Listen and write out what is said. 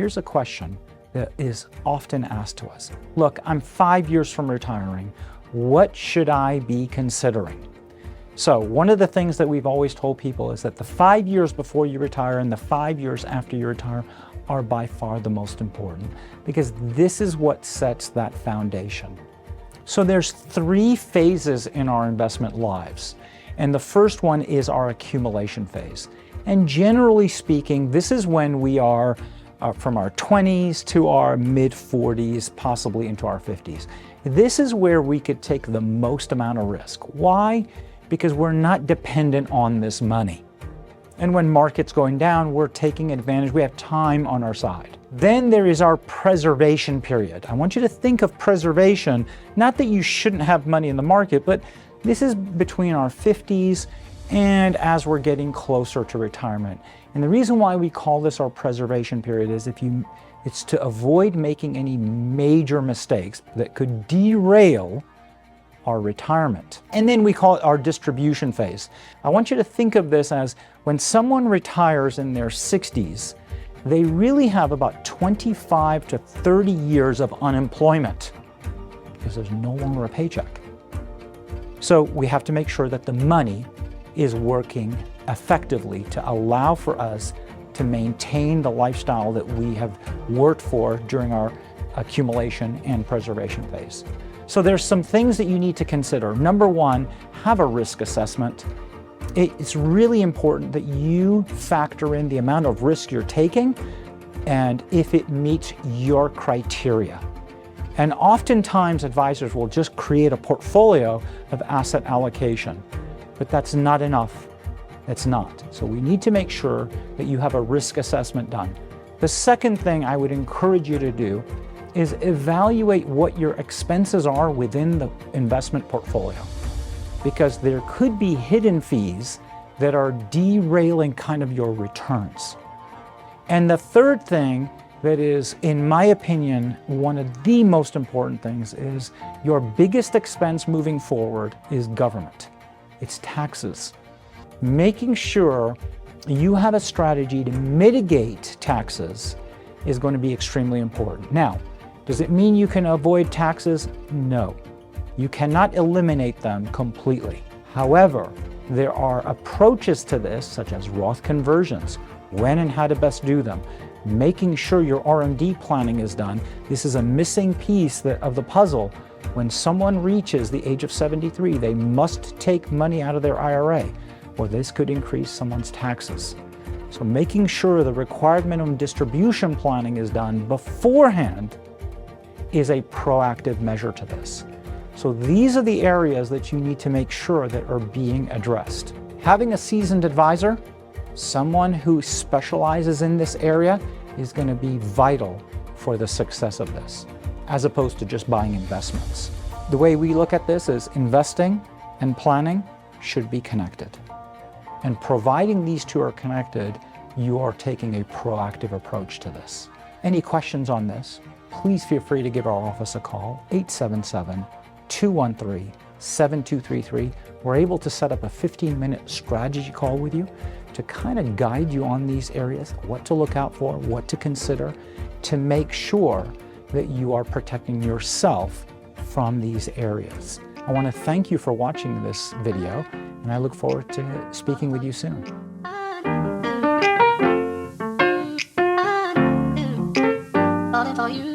Here's a question that is often asked to us. Look, I'm 5 years from retiring. What should I be considering? So one of the things that we've always told people is that the 5 years before you retire and the 5 years after you retire are by far the most important, because this is what sets that foundation. So there's 3 phases in our investment lives. And the first one is our accumulation phase. And generally speaking, this is when we are from our 20s to our mid-40s, possibly into our 50s. This is where we could take the most amount of risk. Why? Because we're not dependent on this money. And when market's going down, we're taking advantage. We have time on our side. Then there is our preservation period. I want you to think of preservation, not that you shouldn't have money in the market, but this is between our 50s and as we're getting closer to retirement. And the reason why we call this our preservation period is it's to avoid making any major mistakes that could derail our retirement. And then we call it our distribution phase. I want you to think of this as when someone retires in their 60s, they really have about 25 to 30 years of unemployment because there's no longer a paycheck. So we have to make sure that the money is working effectively to allow for us to maintain the lifestyle that we have worked for during our accumulation and preservation phase. So there's some things that you need to consider. Number one, have a risk assessment. It's really important that you factor in the amount of risk you're taking and if it meets your criteria. And oftentimes advisors will just create a portfolio of asset allocation, but that's not enough. It's not. So we need to make sure that you have a risk assessment done. The second thing I would encourage you to do is evaluate what your expenses are within the investment portfolio, because there could be hidden fees that are derailing kind of your returns. And the third thing that is, in my opinion, one of the most important things is your biggest expense moving forward is government. It's taxes. Making sure you have a strategy to mitigate taxes is going to be extremely important. Now, does it mean you can avoid taxes? No. You cannot eliminate them completely. However, there are approaches to this, such as Roth conversions, when and how to best do them, making sure your R&D planning is done. This is a missing piece of the puzzle. When someone reaches the age of 73, they must take money out of their IRA, or this could increase someone's taxes. So making sure the required minimum distribution planning is done beforehand is a proactive measure to this. So these are the areas that you need to make sure that are being addressed. Having a seasoned advisor, someone who specializes in this area, is going to be vital for the success of this, as opposed to just buying investments. The way we look at this is investing and planning should be connected. And providing these two are connected, you are taking a proactive approach to this. Any questions on this, please feel free to give our office a call, 877-213-7233. We're able to set up a 15-minute strategy call with you to kind of guide you on these areas, what to look out for, what to consider, to make sure that you are protecting yourself from these areas. I want to thank you for watching this video, and I look forward to speaking with you soon. Falling for you.